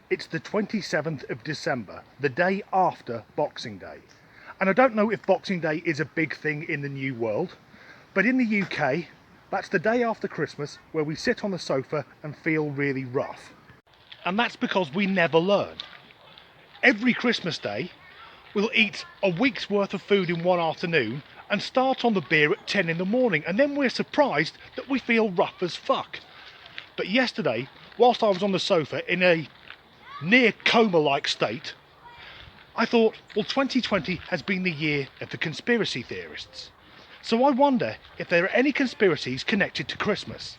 It's the 27th of December, the day after Boxing Day. And I don't know if Boxing Day is a big thing in the New World, but in the UK, that's the day after Christmas where we sit on the sofa and feel really rough. And that's because we never learn. Every Christmas Day, we'll eat a week's worth of food in one afternoon and start on the beer at 10 in the morning, and then we're surprised that we feel rough as fuck. But yesterday, whilst I was on the sofa in a near coma-like state, I thought, well, 2020 has been the year of the conspiracy theorists. So I wonder if there are any conspiracies connected to Christmas.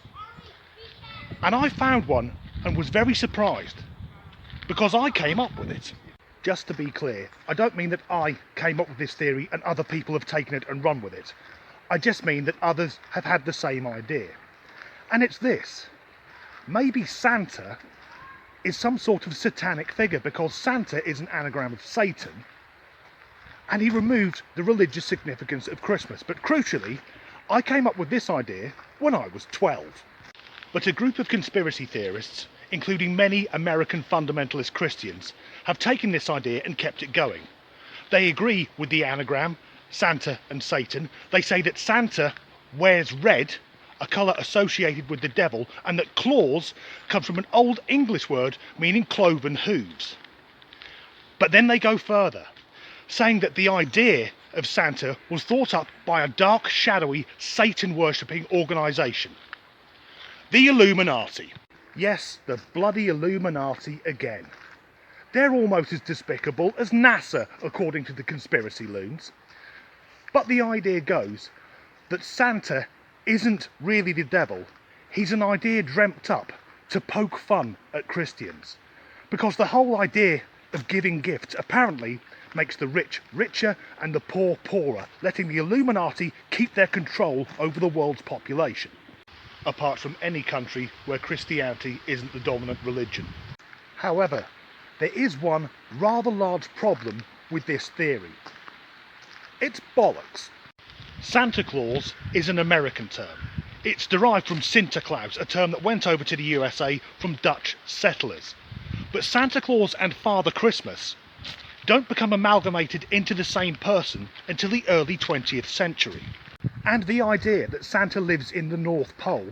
And I found one and was very surprised, because I came up with it. Just to be clear, I don't mean that I came up with this theory and other people have taken it and run with it. I just mean that others have had the same idea. And it's this: maybe Santa is some sort of satanic figure, because Santa is an anagram of Satan, and he removed the religious significance of Christmas. But crucially, I came up with this idea when I was 12. But a group of conspiracy theorists, including many American fundamentalist Christians, have taken this idea and kept it going. They agree with the anagram, Santa and Satan. They say that Santa wears red, a colour associated with the devil, and that Claus comes from an Old English word meaning cloven hooves. But then they go further, saying that the idea of Santa was thought up by a dark, shadowy, Satan-worshipping organisation. The Illuminati. Yes, the bloody Illuminati again. They're almost as despicable as NASA, according to the conspiracy loons. But the idea goes that Santa isn't really the devil. He's an idea dreamt up to poke fun at Christians, because the whole idea of giving gifts apparently makes the rich richer and the poor poorer, letting the Illuminati keep their control over the world's population, apart from any country where Christianity isn't the dominant religion. However, there is one rather large problem with this theory. It's bollocks. Santa Claus is an American term. It's derived from Sinterklaas, a term that went over to the USA from Dutch settlers. But Santa Claus and Father Christmas don't become amalgamated into the same person until the early 20th century. And the idea that Santa lives in the North Pole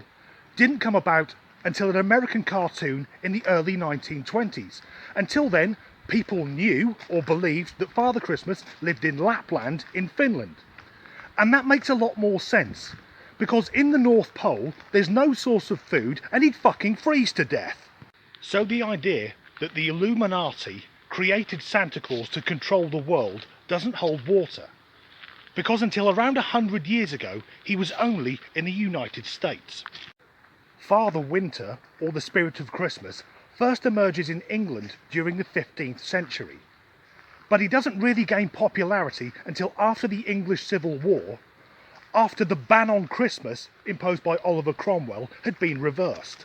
didn't come about until an American cartoon in the early 1920s. Until then, people knew or believed that Father Christmas lived in Lapland in Finland. And that makes a lot more sense, because in the North Pole there's no source of food and he'd fucking freeze to death. So the idea that the Illuminati created Santa Claus to control the world doesn't hold water, because until around 100 years ago he was only in the United States. Father Winter, or the Spirit of Christmas, first emerges in England during the 15th century. But he doesn't really gain popularity until after the English Civil War, after the ban on Christmas imposed by Oliver Cromwell had been reversed.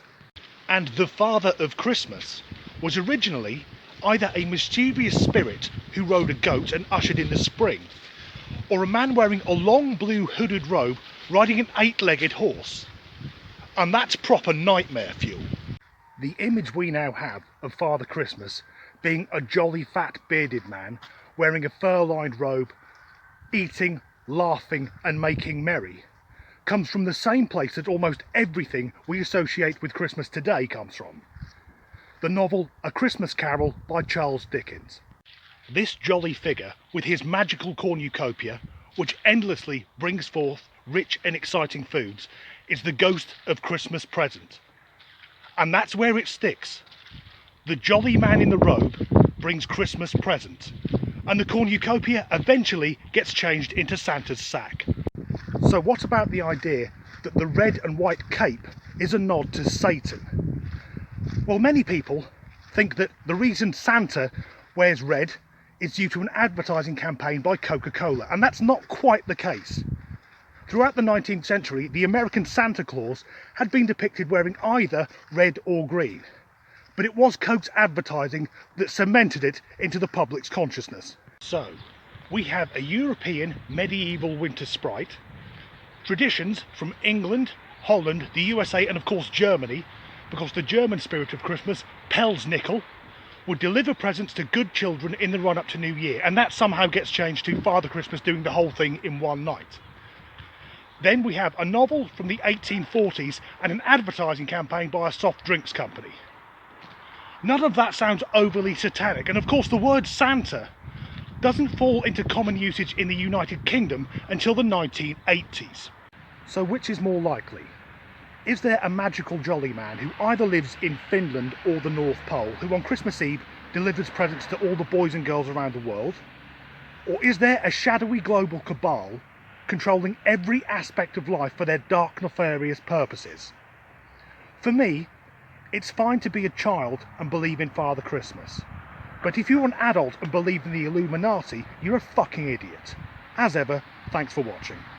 And the Father of Christmas was originally either a mischievous spirit who rode a goat and ushered in the spring, or a man wearing a long blue hooded robe riding an 8-legged horse. And that's proper nightmare fuel. The image we now have of Father Christmas being a jolly fat bearded man wearing a fur-lined robe, eating, laughing and making merry, comes from the same place that almost everything we associate with Christmas today comes from: the novel A Christmas Carol by Charles Dickens. This jolly figure, with his magical cornucopia, which endlessly brings forth rich and exciting foods, is the ghost of Christmas present. And that's where it sticks. The jolly man in the robe brings Christmas present, and the cornucopia eventually gets changed into Santa's sack. So what about the idea that the red and white cape is a nod to Satan? Well, many people think that the reason Santa wears red is due to an advertising campaign by Coca-Cola, and that's not quite the case. Throughout the 19th century, the American Santa Claus had been depicted wearing either red or green. But it was Coke's advertising that cemented it into the public's consciousness. So, we have a European medieval winter sprite, traditions from England, Holland, the USA and of course Germany, because the German spirit of Christmas, Pelsnickel, would deliver presents to good children in the run-up to New Year, and that somehow gets changed to Father Christmas doing the whole thing in one night. Then we have a novel from the 1840s and an advertising campaign by a soft drinks company. None of that sounds overly satanic, and of course the word Santa doesn't fall into common usage in the United Kingdom until the 1980s. So which is more likely? Is there a magical jolly man who either lives in Finland or the North Pole, who on Christmas Eve delivers presents to all the boys and girls around the world? Or is there a shadowy global cabal controlling every aspect of life for their dark, nefarious purposes? For me, it's fine to be a child and believe in Father Christmas. But if you're an adult and believe in the Illuminati, you're a fucking idiot. As ever, thanks for watching.